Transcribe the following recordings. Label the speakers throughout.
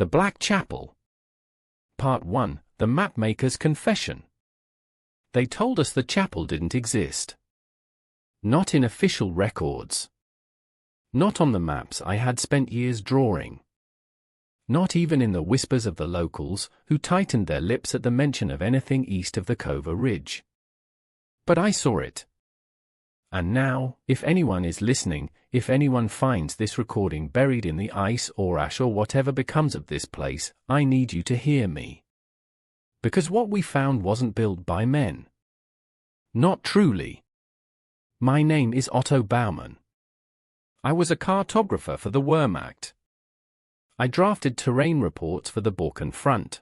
Speaker 1: The Black Chapel. Part 1, The Mapmaker's Confession. They told us the chapel didn't exist. Not in official records. Not on the maps I had spent years drawing. Not even in the whispers of the locals, who tightened their lips at the mention of anything east of the Cova Ridge. But I saw it. And now, if anyone is listening, if anyone finds this recording buried in the ice or ash or whatever becomes of this place, I need you to hear me. Because what we found wasn't built by men. Not truly. My name is Otto Baumann. I was a cartographer for the Wehrmacht. I drafted terrain reports for the Balkan Front.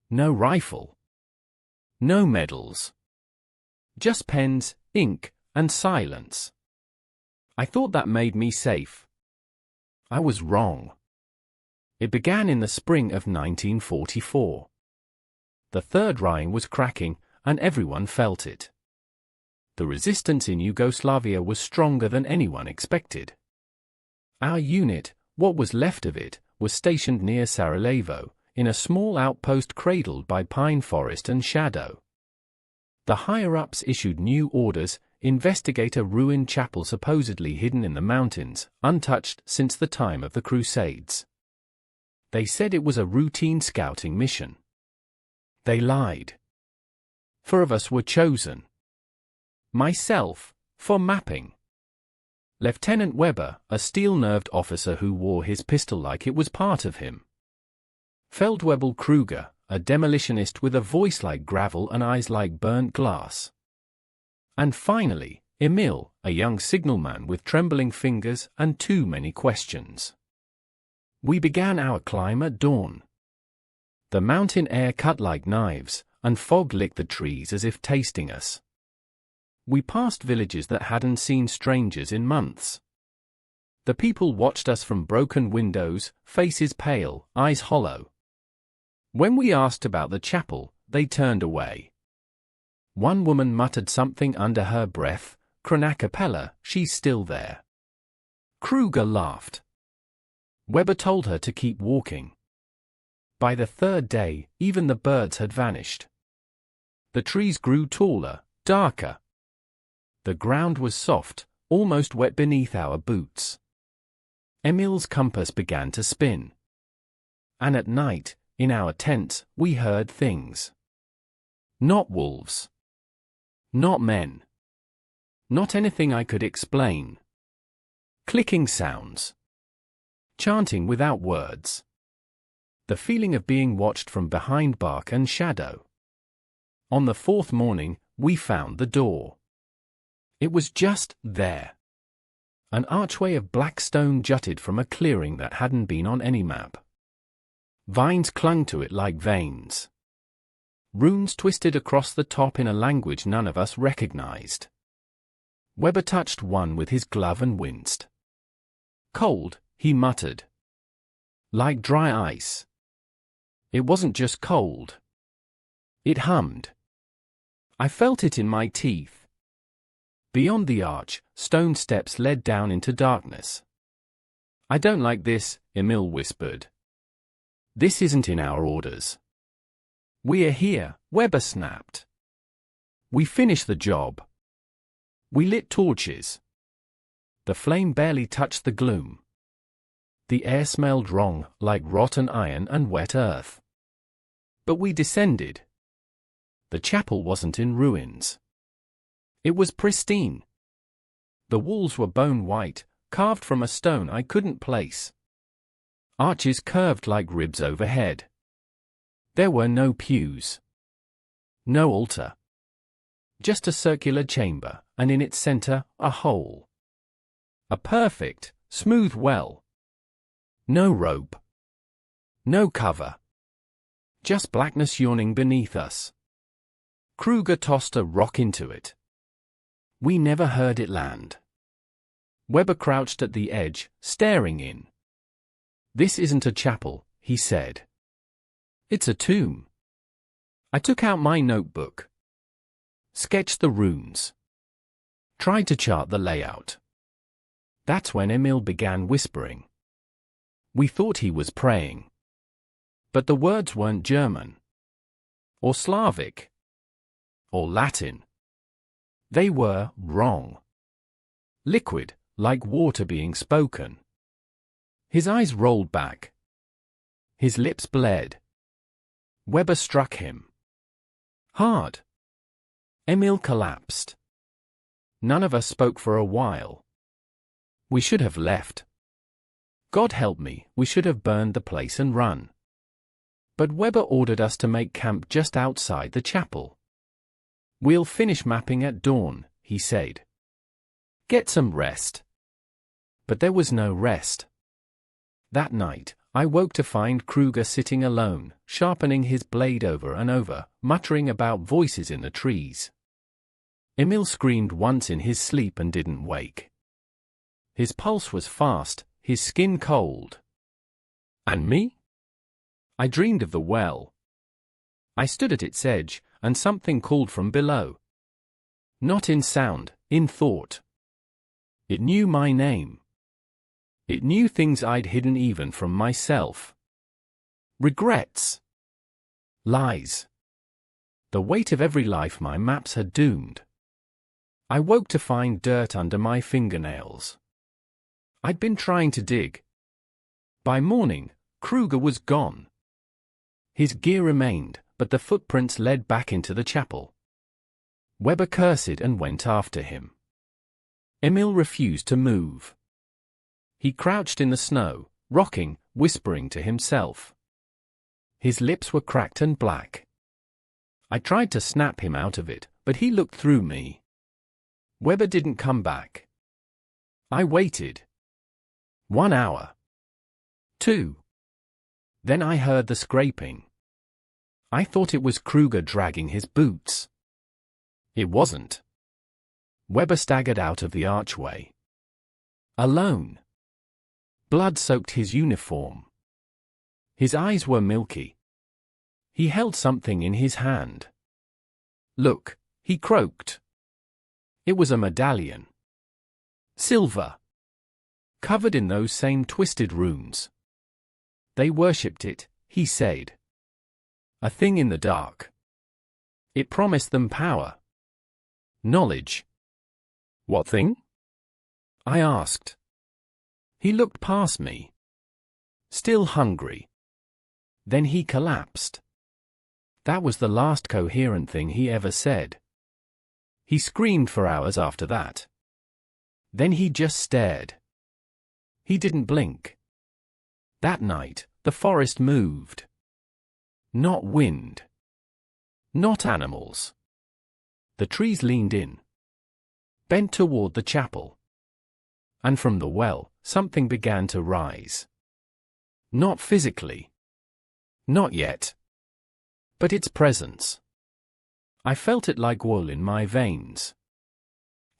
Speaker 1: No rifle. No medals. Just pens, ink, and silence. I thought that made me safe. I was wrong. It began in the spring of 1944. The Third Reich was cracking, and everyone felt it. The resistance in Yugoslavia was stronger than anyone expected. Our unit, what was left of it, was stationed near Sarajevo, in a small outpost cradled by pine forest and shadow. The higher-ups issued new orders: investigator ruined chapel supposedly hidden in the mountains, untouched since the time of the Crusades. They said it was a routine scouting mission. They lied. 4 of us were chosen. Myself, for mapping. Lieutenant Weber, a steel-nerved officer who wore his pistol like it was part of him. Feldwebel Kruger, a demolitionist with a voice like gravel and eyes like burnt glass. And finally, Emil, a young signalman with trembling fingers and too many questions. We began our climb at dawn. The mountain air cut like knives, and fog licked the trees as if tasting us. We passed villages that hadn't seen strangers in months. The people watched us from broken windows, faces pale, eyes hollow. When we asked about the chapel, they turned away. One woman muttered something under her breath, "Cronacapella, she's still there." Kruger laughed. Weber told her to keep walking. By the 3rd day, even the birds had vanished. The trees grew taller, darker. The ground was soft, almost wet beneath our boots. Emil's compass began to spin. And at night, in our tents, we heard things. Not wolves. Not men. Not anything I could explain. Clicking sounds. Chanting without words. The feeling of being watched from behind bark and shadow. On the 4th morning, we found the door. It was just there. An archway of black stone jutted from a clearing that hadn't been on any map. Vines clung to it like veins. Runes twisted across the top in a language none of us recognized. Weber touched one with his glove and winced. "Cold," he muttered. "Like dry ice." It wasn't just cold. It hummed. I felt it in my teeth. Beyond the arch, stone steps led down into darkness. "I don't like this," Emil whispered. "This isn't in our orders." "We're here," Weber snapped. We finished the job. We lit torches. The flame barely touched the gloom. The air smelled wrong, like rotten iron and wet earth. But we descended. The chapel wasn't in ruins. It was pristine. The walls were bone white, carved from a stone I couldn't place. Arches curved like ribs overhead. There were no pews. No altar. Just a circular chamber, and in its center, a hole. A perfect, smooth well. No rope. No cover. Just blackness yawning beneath us. Kruger tossed a rock into it. We never heard it land. Weber crouched at the edge, staring in. "This isn't a chapel," he said. "It's a tomb." I took out my notebook. Sketched the runes. Tried to chart the layout. That's when Emil began whispering. We thought he was praying. But the words weren't German, or Slavic, or Latin. They were wrong. Liquid, like water being spoken. His eyes rolled back. His lips bled. Weber struck him hard. Emil collapsed. None of us spoke for a while. We should have left. God help me, we should have burned the place and run. But Weber ordered us to make camp just outside the chapel. We'll finish mapping at dawn, he said. Get some rest. But there was no rest. That night, I woke to find Kruger sitting alone, sharpening his blade over and over, muttering about voices in the trees. Emil screamed once in his sleep and didn't wake. His pulse was fast, his skin cold. And me? I dreamed of the well. I stood at its edge, and something called from below. Not in sound, in thought. It knew my name. It knew things I'd hidden even from myself. Regrets. Lies. The weight of every life my maps had doomed. I woke to find dirt under my fingernails. I'd been trying to dig. By morning, Kruger was gone. His gear remained, but the footprints led back into the chapel. Weber cursed and went after him. Emil refused to move. He crouched in the snow, rocking, whispering to himself. His lips were cracked and black. I tried to snap him out of it, but he looked through me. Weber didn't come back. I waited. 1 hour. 2. Then I heard the scraping. I thought it was Kruger dragging his boots. It wasn't. Weber staggered out of the archway. Alone. Blood soaked his uniform. His eyes were milky. He held something in his hand. Look, he croaked. It was a medallion. Silver. Covered in those same twisted runes. They worshipped it, he said. A thing in the dark. It promised them power. Knowledge. What thing? I asked. He looked past me. Still hungry. Then he collapsed. That was the last coherent thing he ever said. He screamed for hours after that. Then he just stared. He didn't blink. That night, the forest moved. Not wind. Not animals. The trees leaned in. Bent toward the chapel. And from the well, something began to rise. Not physically. Not yet. But its presence. I felt it like wool in my veins.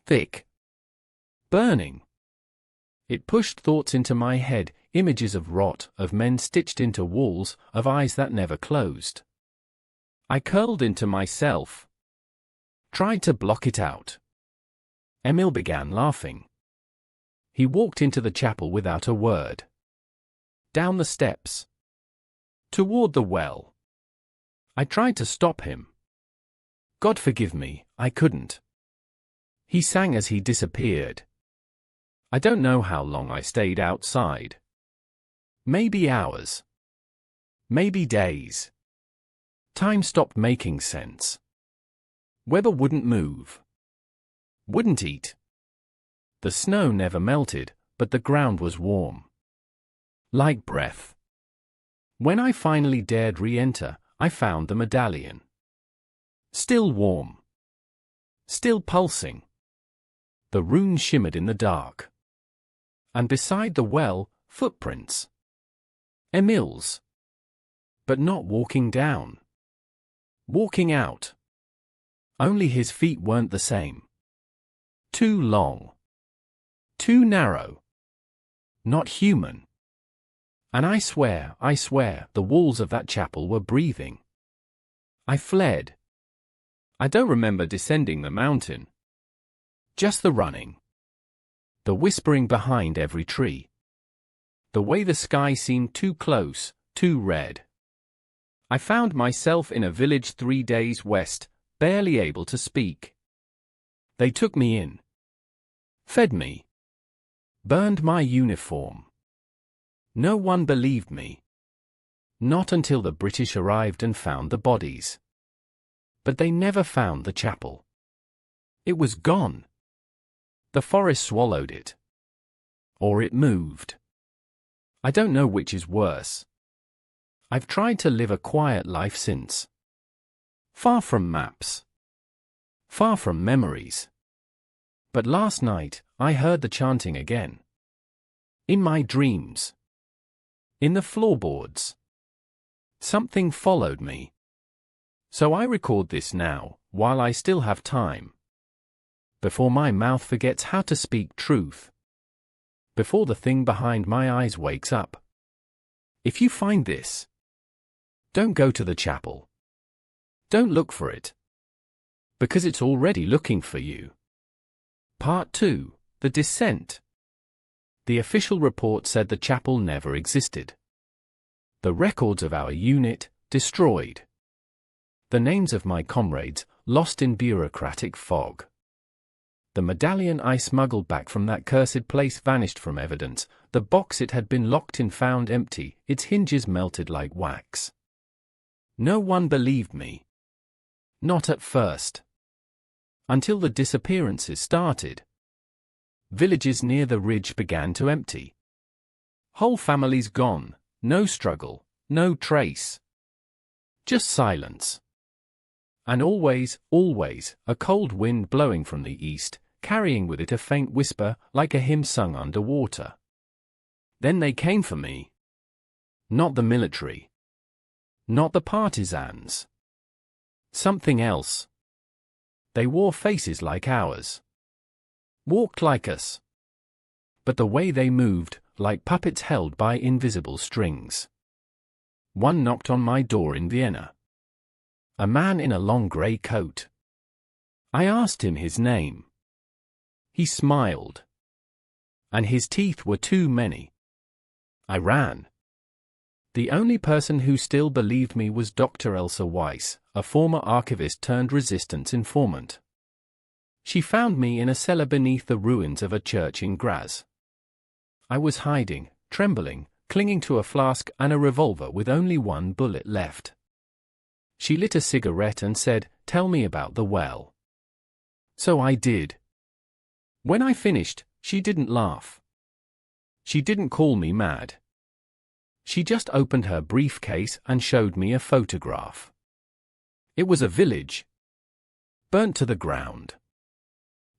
Speaker 1: Thick. Burning. It pushed thoughts into my head, images of rot, of men stitched into walls, of eyes that never closed. I curled into myself. Tried to block it out. Emil began laughing. He walked into the chapel without a word. Down the steps. Toward the well. I tried to stop him. God forgive me, I couldn't. He sang as he disappeared. I don't know how long I stayed outside. Maybe hours. Maybe days. Time stopped making sense. Weber wouldn't move. Wouldn't eat. The snow never melted, but the ground was warm. Like breath. When I finally dared re-enter, I found the medallion. Still warm. Still pulsing. The rune shimmered in the dark. And beside the well, footprints. Emil's. But not walking down. Walking out. Only his feet weren't the same. Too long. Too narrow. Not human. And I swear, the walls of that chapel were breathing. I fled. I don't remember descending the mountain. Just the running. The whispering behind every tree. The way the sky seemed too close, too red. I found myself in a village 3 days west, barely able to speak. They took me in, fed me, burned my uniform. No one believed me. Not until the British arrived and found the bodies. But they never found the chapel. It was gone. The forest swallowed it. Or it moved. I don't know which is worse. I've tried to live a quiet life since. Far from maps. Far from memories. But last night, I heard the chanting again. In my dreams. In the floorboards. Something followed me. So I record this now, while I still have time. Before my mouth forgets how to speak truth. Before the thing behind my eyes wakes up. If you find this, don't go to the chapel. Don't look for it. Because it's already looking for you. Part 2, The Descent. The official report said the chapel never existed. The records of our unit, destroyed. The names of my comrades, lost in bureaucratic fog. The medallion I smuggled back from that cursed place vanished from evidence, the box it had been locked in found empty, its hinges melted like wax. No one believed me. Not at first. Until the disappearances started. Villages near the ridge began to empty. Whole families gone, no struggle, no trace. Just silence. And always, always, a cold wind blowing from the east, carrying with it a faint whisper, like a hymn sung underwater. Then they came for me. Not the military. Not the partisans. Something else. They wore faces like ours. Walked like us. But the way they moved, like puppets held by invisible strings. One knocked on my door in Vienna. A man in a long grey coat. I asked him his name. He smiled. And his teeth were too many. I ran. The only person who still believed me was Dr. Elsa Weiss, a former archivist turned resistance informant. She found me in a cellar beneath the ruins of a church in Graz. I was hiding, trembling, clinging to a flask and a revolver with only one bullet left. She lit a cigarette and said, "Tell me about the well." So I did. When I finished, she didn't laugh. She didn't call me mad. She just opened her briefcase and showed me a photograph. It was a village. Burnt to the ground.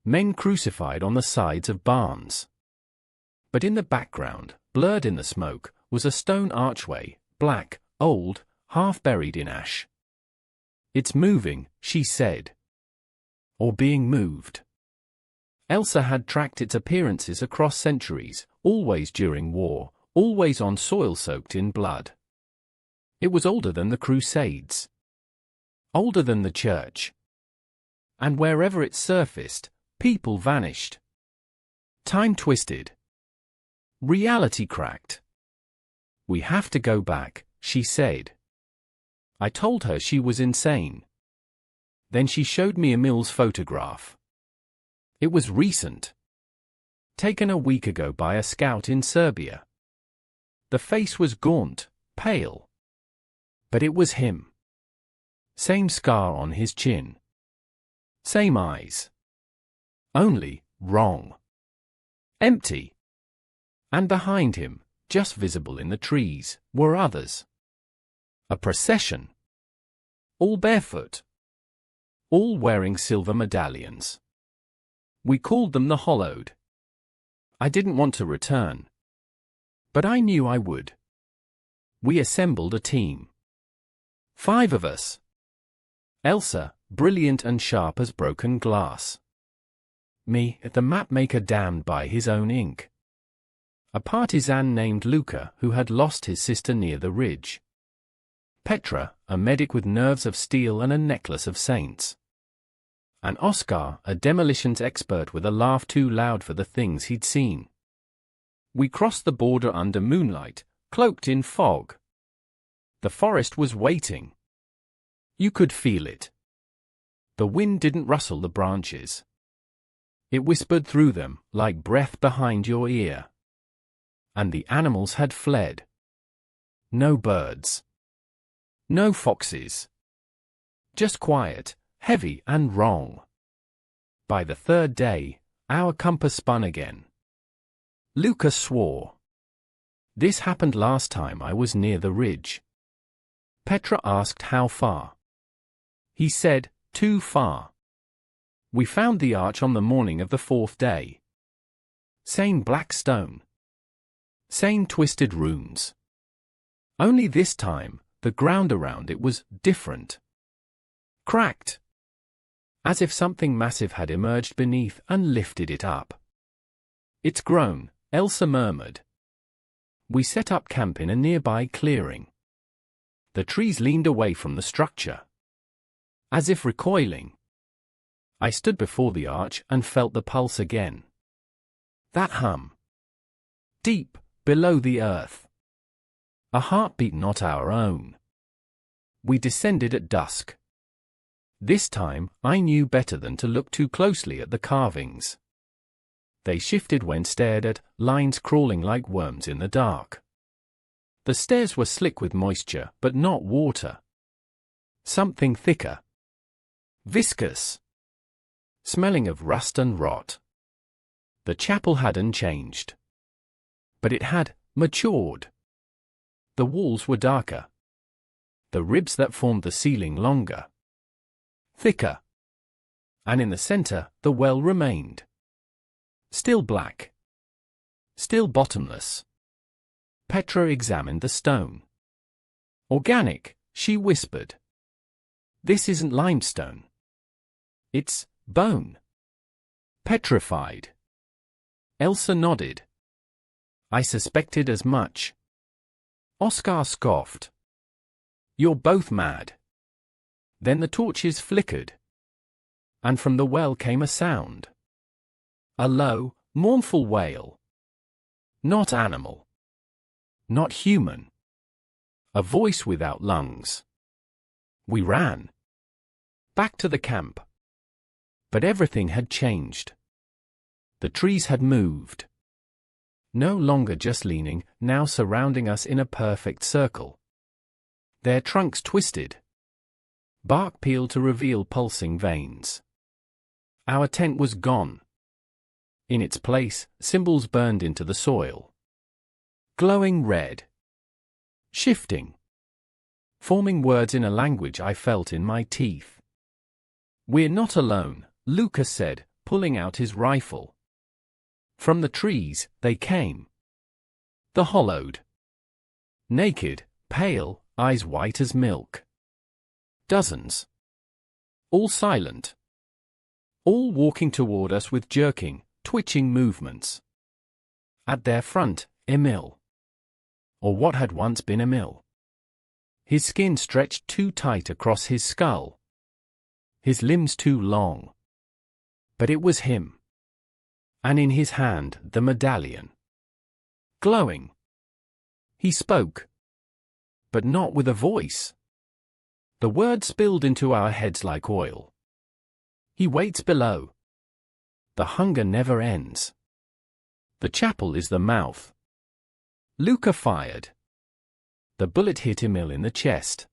Speaker 1: Men crucified on the sides of barns. But in the background, blurred in the smoke, was a stone archway, black, old, half buried in ash. "It's moving," she said. Or being moved. Elsa had tracked its appearances across centuries, always during war, always on soil soaked in blood. It was older than the Crusades. Older than the church. And wherever it surfaced, people vanished. Time twisted. Reality cracked. "We have to go back," she said. I told her she was insane. Then she showed me Emil's photograph. It was recent. Taken a week ago by a scout in Serbia. The face was gaunt, pale. But it was him. Same scar on his chin. Same eyes. Only, wrong. Empty. And behind him, just visible in the trees, were others. A procession. All barefoot. All wearing silver medallions. We called them the Hollowed. I didn't want to return. But I knew I would. We assembled a team. 5 of us. Elsa, brilliant and sharp as broken glass. Me, the mapmaker damned by his own ink. A partisan named Luca who had lost his sister near the ridge. Petra, a medic with nerves of steel and a necklace of saints. And Oscar, a demolitions expert with a laugh too loud for the things he'd seen. We crossed the border under moonlight, cloaked in fog. The forest was waiting. You could feel it. The wind didn't rustle the branches. It whispered through them, like breath behind your ear. And the animals had fled. No birds. No foxes. Just quiet, heavy and wrong. By the third day, our compass spun again. Lucas swore. This happened last time I was near the ridge. Petra asked how far. He said, too far. We found the arch on the morning of the fourth day. Same black stone. Same twisted runes. Only this time, the ground around it was different. Cracked. As if something massive had emerged beneath and lifted it up. It's grown, Elsa murmured. We set up camp in a nearby clearing. The trees leaned away from the structure. As if recoiling. I stood before the arch and felt the pulse again. That hum. Deep, below the earth. A heartbeat not our own. We descended at dusk. This time, I knew better than to look too closely at the carvings. They shifted when stared at, lines crawling like worms in the dark. The stairs were slick with moisture, but not water. Something thicker. Viscous. Smelling of rust and rot. The chapel hadn't changed. But it had matured. The walls were darker. The ribs that formed the ceiling longer. Thicker. And in the center, the well remained. Still black. Still bottomless. Petra examined the stone. Organic, she whispered. This isn't limestone. It's bone. Petrified. Elsa nodded. I suspected as much. Oscar scoffed. You're both mad. Then the torches flickered. And from the well came a sound. A low, mournful wail. Not animal. Not human. A voice without lungs. We ran. Back to the camp. But everything had changed. The trees had moved. No longer just leaning, now surrounding us in a perfect circle. Their trunks twisted. Bark peeled to reveal pulsing veins. Our tent was gone. In its place, symbols burned into the soil. Glowing red. Shifting. Forming words in a language I felt in my teeth. We're not alone, Lucas said, pulling out his rifle. From the trees, they came. The hollowed. Naked, pale, eyes white as milk. Dozens. All silent. All walking toward us with jerking, twitching movements. At their front, Emil. Or what had once been Emil. His skin stretched too tight across his skull. His limbs too long. But it was him. And in his hand, the medallion. Glowing. He spoke. But not with a voice. The words spilled into our heads like oil. He waits below. The hunger never ends. The chapel is the mouth. Luca fired. The bullet hit Emil in the chest.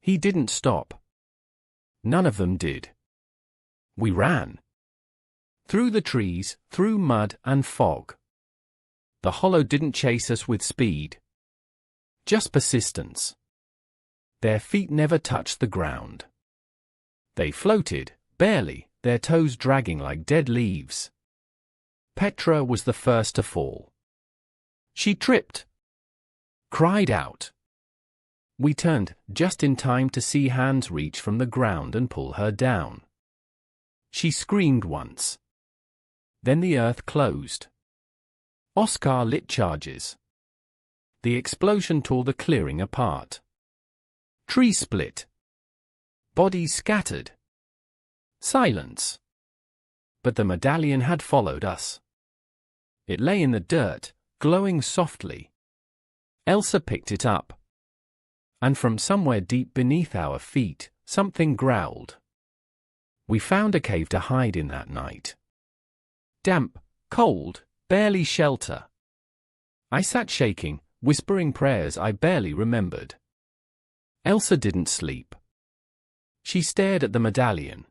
Speaker 1: He didn't stop. None of them did. We ran. Through the trees, through mud and fog. The hollow didn't chase us with speed. Just persistence. Their feet never touched the ground. They floated, barely, their toes dragging like dead leaves. Petra was the first to fall. She tripped. Cried out. We turned, just in time to see hands reach from the ground and pull her down. She screamed once. Then the earth closed. Oscar lit charges. The explosion tore the clearing apart. Trees split. Bodies scattered. Silence. But the medallion had followed us. It lay in the dirt, glowing softly. Elsa picked it up. And from somewhere deep beneath our feet, something growled. We found a cave to hide in that night. Damp, cold, barely shelter. I sat shaking, whispering prayers I barely remembered. Elsa didn't sleep. She stared at the medallion.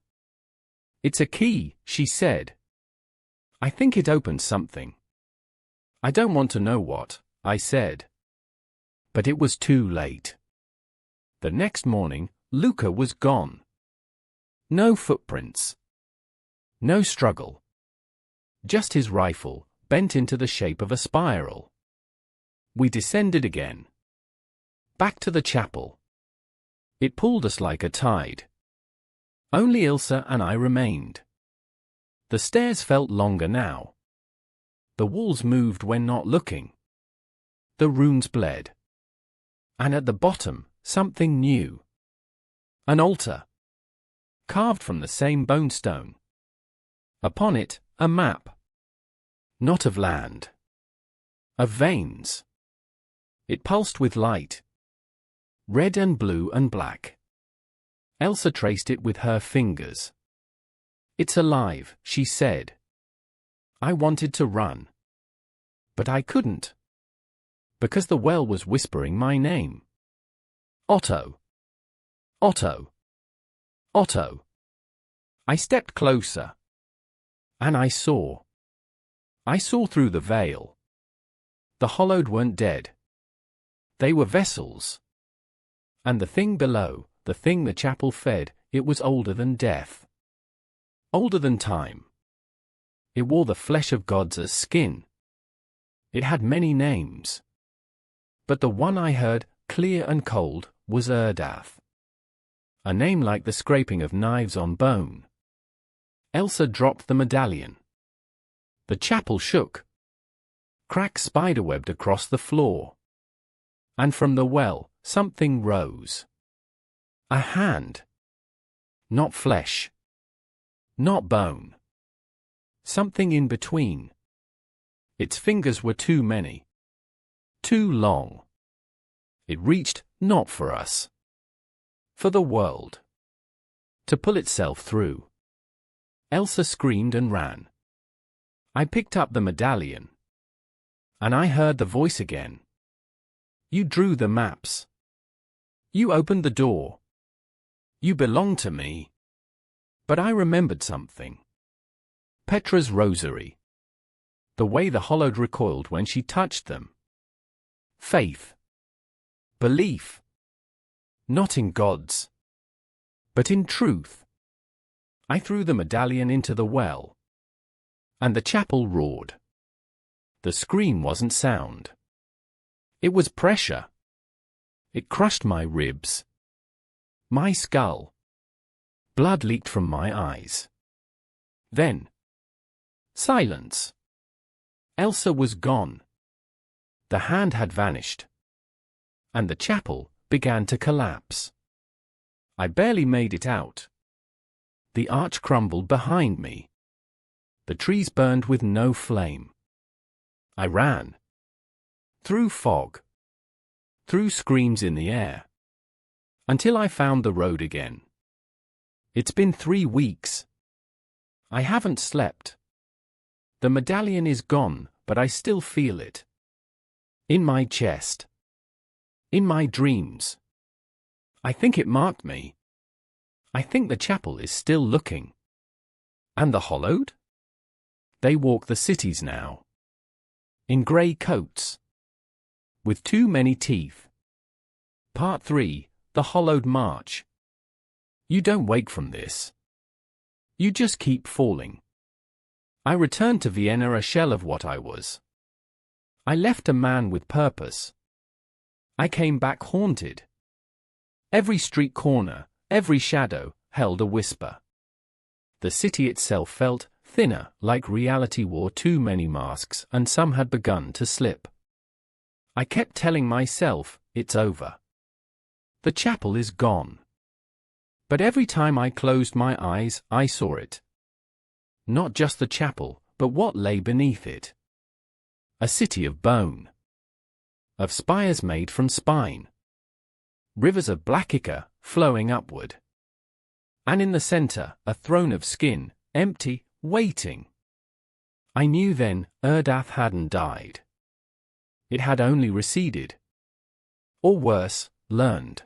Speaker 1: "It's a key," she said. "I think it opens something." "I don't want to know what," I said. But it was too late. The next morning, Luca was gone. No footprints. No struggle. Just his rifle, bent into the shape of a spiral. We descended again. Back to the chapel. It pulled us like a tide. Only Ilsa and I remained. The stairs felt longer now. The walls moved when not looking. The runes bled. And at the bottom, something new. An altar. Carved from the same bone stone. Upon it, a map. Not of land. Of veins. It pulsed with light. Red and blue and black. Elsa traced it with her fingers. "It's alive," she said. I wanted to run. But I couldn't. Because the well was whispering my name. Otto. Otto. Otto. I stepped closer. And I saw. I saw through the veil. The hollowed weren't dead. They were vessels. And the thing below, the thing the chapel fed, it was older than death. Older than time. It wore the flesh of gods as skin. It had many names. But the one I heard, clear and cold, was Erdath. A name like the scraping of knives on bone. Elsa dropped the medallion. The chapel shook. Cracks spiderwebbed across the floor. And from the well, something rose. A hand. Not flesh. Not bone. Something in between. Its fingers were too many. Too long. It reached, not for us. For the world. To pull itself through. Elsa screamed and ran. I picked up the medallion. And I heard the voice again. "You drew the maps. You opened the door. You belong to me." But I remembered something. Petra's rosary. The way the hollowed recoiled when she touched them. Faith. Belief. Not in gods. But in truth. I threw the medallion into the well. And the chapel roared. The scream wasn't sound. It was pressure. It crushed my ribs. My skull. Blood leaked from my eyes. Then. Silence. Elsa was gone. The hand had vanished. And the chapel began to collapse. I barely made it out. The arch crumbled behind me. The trees burned with no flame. I ran. Through fog. Through screams in the air. Until I found the road again. It's been 3 weeks. I haven't slept. The medallion is gone, but I still feel it. In my chest. In my dreams. I think it marked me. I think the chapel is still looking. And the hollowed? They walk the cities now. In grey coats. With too many teeth. Part 3, The Hollowed March. You don't wake from this. You just keep falling. I returned to Vienna a shell of what I was. I left a man with purpose. I came back haunted. Every street corner, every shadow, held a whisper. The city itself felt thinner, like reality wore too many masks and some had begun to slip. I kept telling myself, it's over. The chapel is gone. But every time I closed my eyes, I saw it. Not just the chapel, but what lay beneath it. A city of bone. Of spires made from spine. rivers of black ichor flowing upward. And in the center, a throne of skin, empty, waiting. I knew then, Erdath hadn't died. It had only receded. Or worse, learned.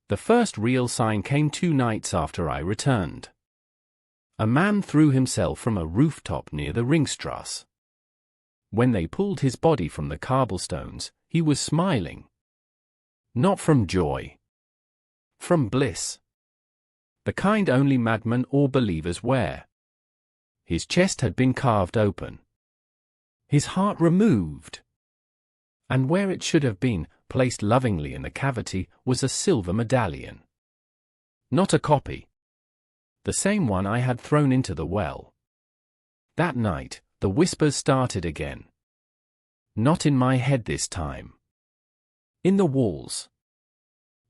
Speaker 1: The first real sign came 2 nights after I returned. A man threw himself from a rooftop near the Ringstrasse. When they pulled his body from the cobblestones, he was smiling. Not from joy. From bliss. The kind only madmen or believers wear. His chest had been carved open. His heart removed. And where it should have been, placed lovingly in the cavity, was a silver medallion. Not a copy. The same one I had thrown into the well. That night, the whispers started again. Not in my head this time. In the walls.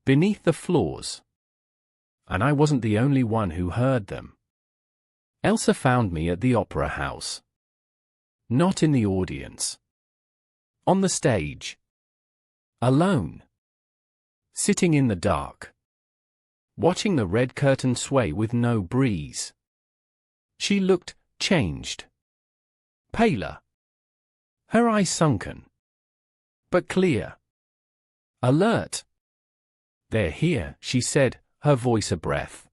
Speaker 1: Beneath the floors. And I wasn't the only one who heard them. Elsa found me at the opera house. Not in the audience. On the stage. Alone. Sitting in the dark. Watching the red curtain sway with no breeze. She looked changed. Paler. Her eyes sunken. But clear. Alert. They're here, she said, her voice a breath.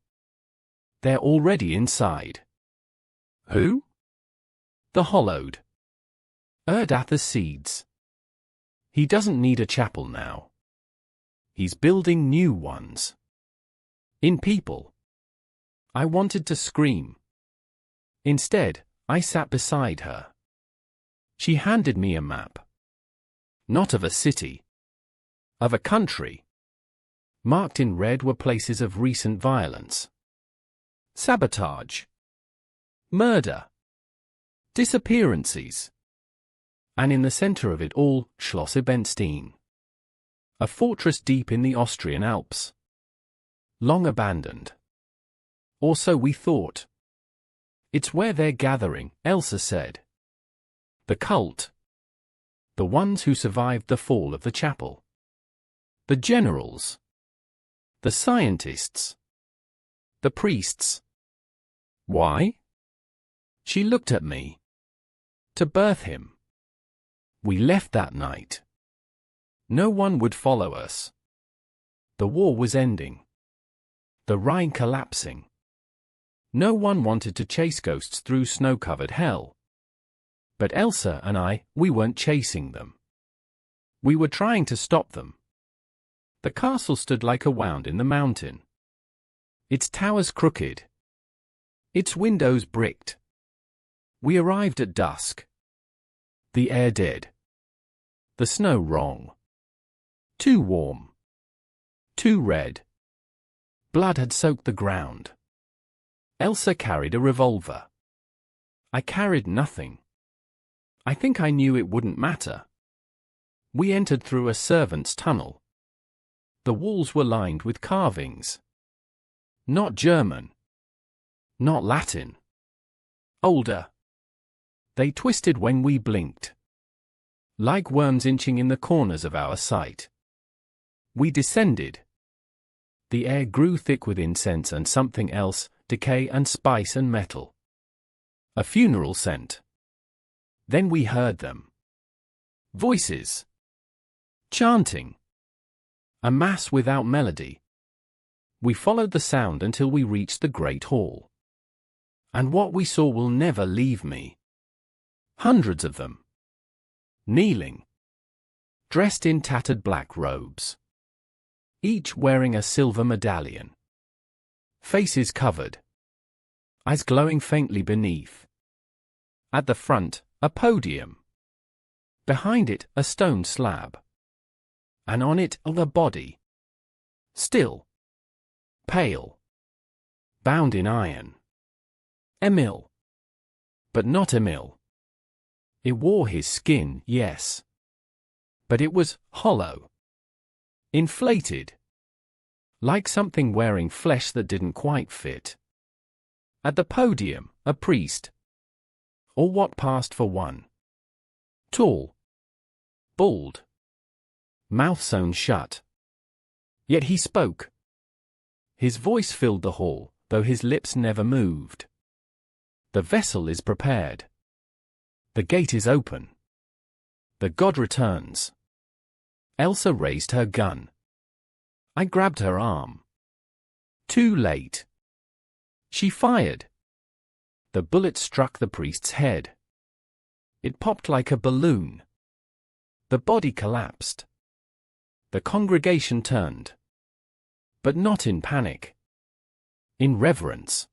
Speaker 1: They're already inside. Who? The hollowed. Erdath's seeds. He doesn't need a chapel now. He's building new ones. In people. I wanted to scream. Instead, I sat beside her. She handed me a map. Not of a city. Of a country. Marked in red were places of recent violence. Sabotage. Murder. Disappearances. And in the center of it all, Schloss Ebenstein. A fortress deep in the Austrian Alps. Long abandoned. Or so we thought. It's where they're gathering, Elsa said. The cult. The ones who survived the fall of the chapel. The generals. The scientists. The priests. Why? She looked at me. To birth him. We left that night. No one would follow us. The war was ending. The Rhine collapsing. No one wanted to chase ghosts through snow-covered hell. But Elsa and I, we weren't chasing them. We were trying to stop them. The castle stood like a wound in the mountain. Its towers crooked. Its windows bricked. We arrived at dusk. The air dead. The snow wrong. Too warm. Too red. Blood had soaked the ground. Elsa carried a revolver. I carried nothing. I think I knew it wouldn't matter. We entered through a servant's tunnel. The walls were lined with carvings. Not German. Not Latin. Older. They twisted when we blinked. Like worms inching in the corners of our sight. We descended. The air grew thick with incense and something else, decay and spice and metal. A funeral scent. Then we heard them. Voices. Chanting. A mass without melody. We followed the sound until we reached the Great Hall. And what we saw will never leave me. Hundreds of them. Kneeling. Dressed in tattered black robes. Each wearing a silver medallion. Faces covered. Eyes glowing faintly beneath. At the front, a podium. Behind it, a stone slab. And on it, a body. Still. Pale. Bound in iron. Emil. But not Emil. It wore his skin, yes. But it was hollow. Inflated. Like something wearing flesh that didn't quite fit. At the podium, a priest. Or what passed for one. Tall. Bald. Mouth sewn shut. Yet he spoke. His voice filled the hall, though his lips never moved. The vessel is prepared. The gate is open. The god returns. Elsa raised her gun. I grabbed her arm. Too late. She fired. The bullet struck the priest's head. It popped like a balloon. The body collapsed. The congregation turned. But not in panic. In reverence.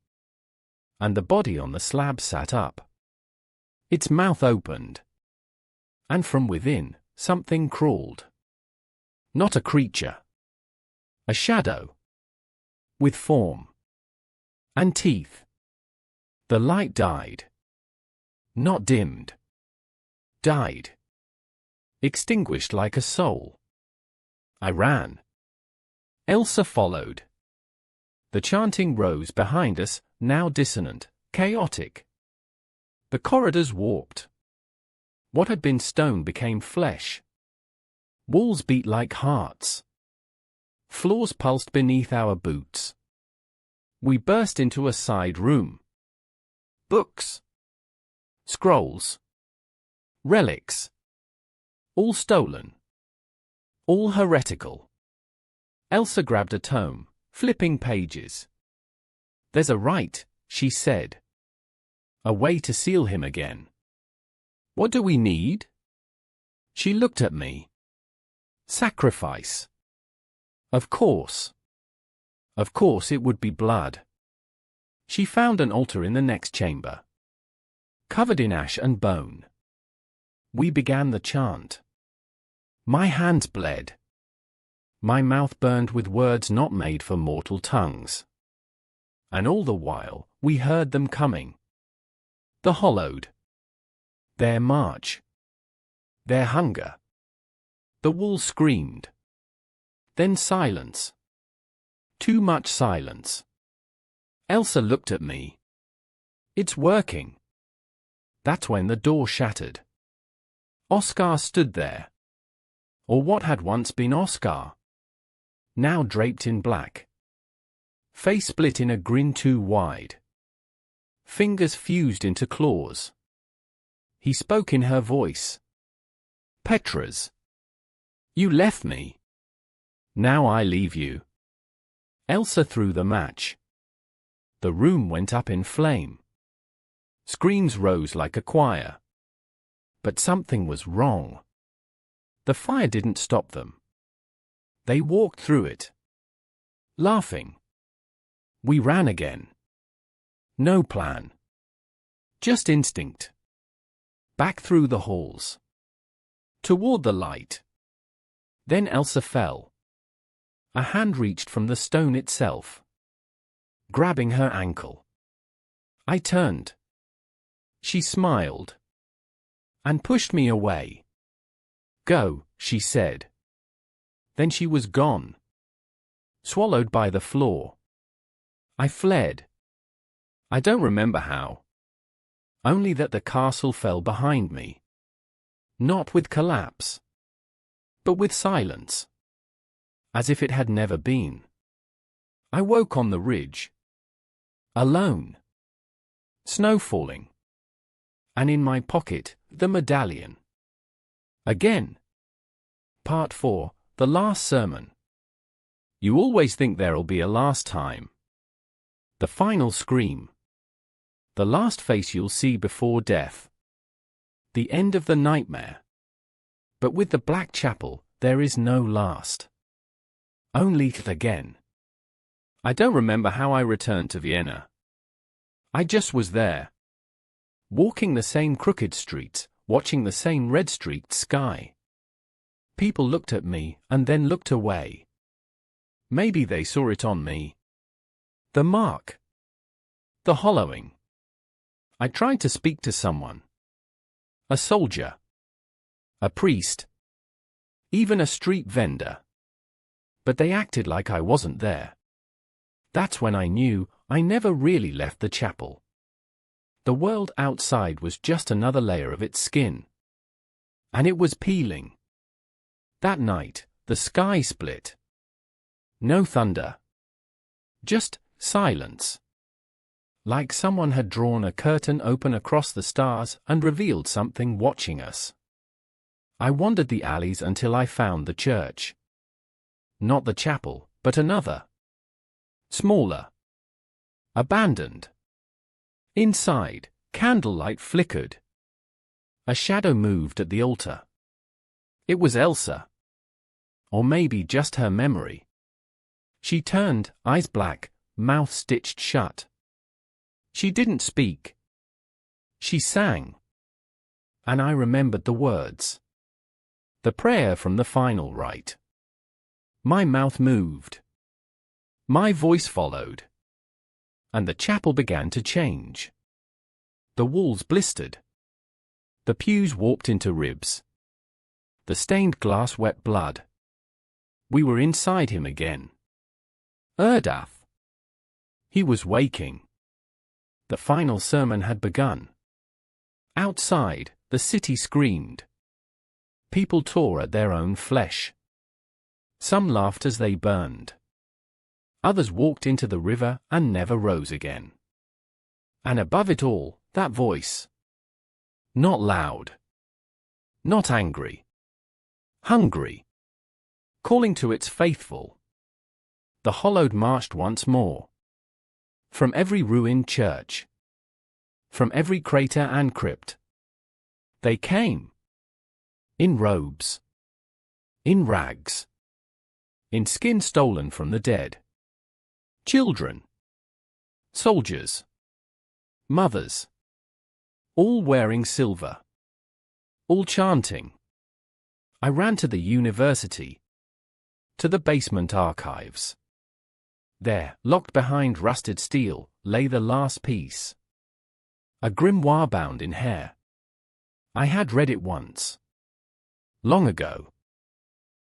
Speaker 1: And the body on the slab sat up. Its mouth opened. And from within, something crawled. Not a creature. A shadow. With form. And teeth. The light died. Not dimmed. Died. Extinguished like a soul. I ran. Elsa followed. The chanting rose behind us, now dissonant, chaotic. The corridors warped. What had been stone became flesh. Walls beat like hearts. Floors pulsed beneath our boots. We burst into a side room. Books. Scrolls. Relics. All stolen. All heretical. Elsa grabbed a tome, flipping pages. There's a rite, she said. A way to seal him again. What do we need? She looked at me. Sacrifice. Of course. Of course it would be blood. She found an altar in the next chamber. Covered in ash and bone. We began the chant. My hands bled. My mouth burned with words not made for mortal tongues. And all the while, we heard them coming. The hollowed. Their march. Their hunger. The wall screamed. Then silence. Too much silence. Elsa looked at me. It's working. That's when the door shattered. Oscar stood there. Or what had once been Oscar. Now draped in black. Face split in a grin too wide. Fingers fused into claws. He spoke in her voice. Petra's. You left me. Now I leave you. Elsa threw the match. The room went up in flame. Screams rose like a choir. But something was wrong. The fire didn't stop them. They walked through it. Laughing. We ran again. No plan. Just instinct. Back through the halls. Toward the light. Then Elsa fell. A hand reached from the stone itself. Grabbing her ankle. I turned. She smiled. And pushed me away. Go, she said. Then she was gone. Swallowed by the floor. I fled. I don't remember how. Only that the castle fell behind me. Not with collapse. But with silence. As if it had never been. I woke on the ridge. Alone. Snow falling. And in my pocket, the medallion. Again. Part 4, the last sermon. You always think there'll be a last time. The final scream. The last face you'll see before death. The end of the nightmare. But with the Black Chapel, there is no last. Only again. I don't remember how I returned to Vienna. I just was there. Walking the same crooked streets, watching the same red-streaked sky. People looked at me, and then looked away. Maybe they saw it on me. The mark. The hollowing. I tried to speak to someone. A soldier. A priest. Even a street vendor. But they acted like I wasn't there. That's when I knew I never really left the chapel. The world outside was just another layer of its skin. And it was peeling. That night, the sky split. No thunder. Just silence. Like someone had drawn a curtain open across the stars and revealed something watching us. I wandered the alleys until I found the church. Not the chapel, but another. Smaller. Abandoned. Inside, candlelight flickered. A shadow moved at the altar. It was Elsa. Or maybe just her memory. She turned, eyes black, mouth stitched shut. She didn't speak. She sang. And I remembered the words. The prayer from the final rite. My mouth moved. My voice followed. And the chapel began to change. The walls blistered. The pews warped into ribs. The stained glass wet blood. We were inside him again. Erdath. He was waking. The final sermon had begun. Outside, the city screamed. People tore at their own flesh. Some laughed as they burned. Others walked into the river and never rose again. And above it all, that voice. Not loud. Not angry. Hungry. Calling to its faithful. The hollowed marched once more. From every ruined church. From every crater and crypt. They came. In robes. In rags. In skin stolen from the dead. Children. Soldiers. Mothers. All wearing silver. All chanting. I ran to the university. To the basement archives. There, locked behind rusted steel, lay the last piece. A grimoire bound in hair. I had read it once. Long ago.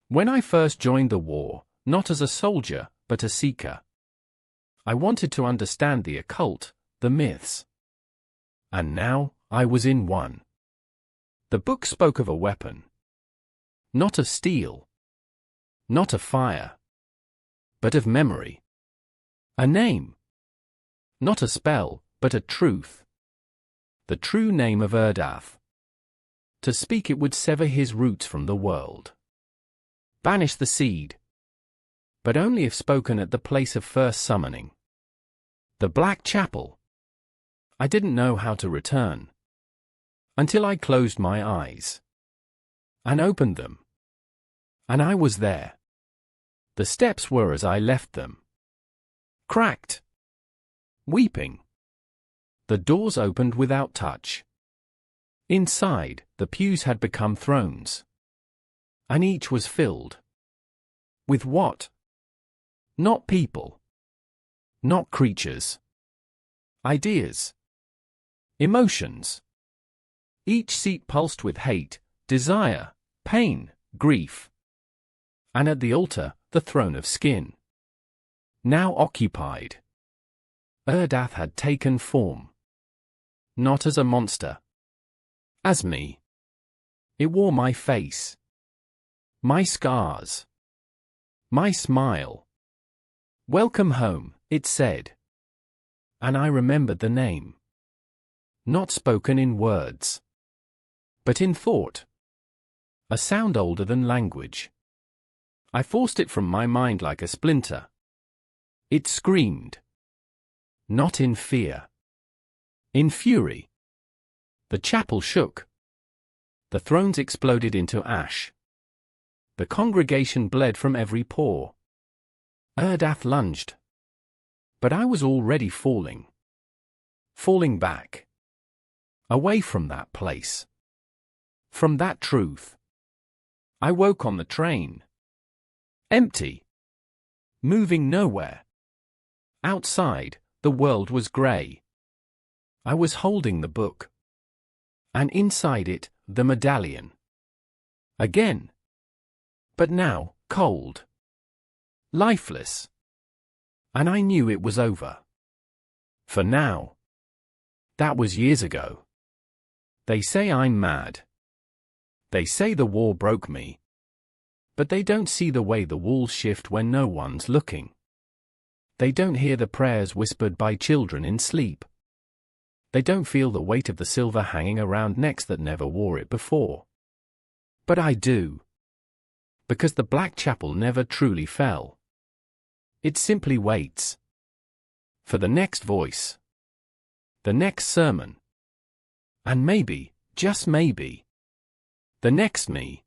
Speaker 1: When I first joined the war, not as a soldier, but a seeker. I wanted to understand the occult, the myths. And now, I was in one. The book spoke of a weapon. Not of steel. Not of fire. But of memory. A name. Not a spell, but a truth. The true name of Erdath. To speak it would sever his roots from the world. Banish the seed. But only if spoken at the place of first summoning. The Black Chapel. I didn't know how to return. Until I closed my eyes. And opened them. And I was there. The steps were as I left them. Cracked. Weeping. The doors opened without touch. Inside, the pews had become thrones. And each was filled. With what? Not people. Not creatures. Ideas. Emotions. Each seat pulsed with hate, desire, pain, grief. And at the altar, the throne of skin. Now occupied. Erdath had taken form. Not as a monster. As me. It wore my face. My scars. My smile. Welcome home, it said. And I remembered the name. Not spoken in words. But in thought. A sound older than language. I forced it from my mind like a splinter. It screamed. Not in fear. In fury. The chapel shook. The thrones exploded into ash. The congregation bled from every pore. Erdath lunged. But I was already falling. Falling back. Away from that place. From that truth. I woke on the train. Empty. Moving nowhere. Outside, the world was grey. I was holding the book. And inside it, the medallion. Again. But now, cold. Lifeless. And I knew it was over. For now. That was years ago. They say I'm mad. They say the war broke me. But they don't see the way the walls shift when no one's looking. They don't hear the prayers whispered by children in sleep. They don't feel the weight of the silver hanging around necks that never wore it before. But I do. Because the Black Chapel never truly fell. It simply waits. For the next voice. The next sermon. And maybe, just maybe, the next me.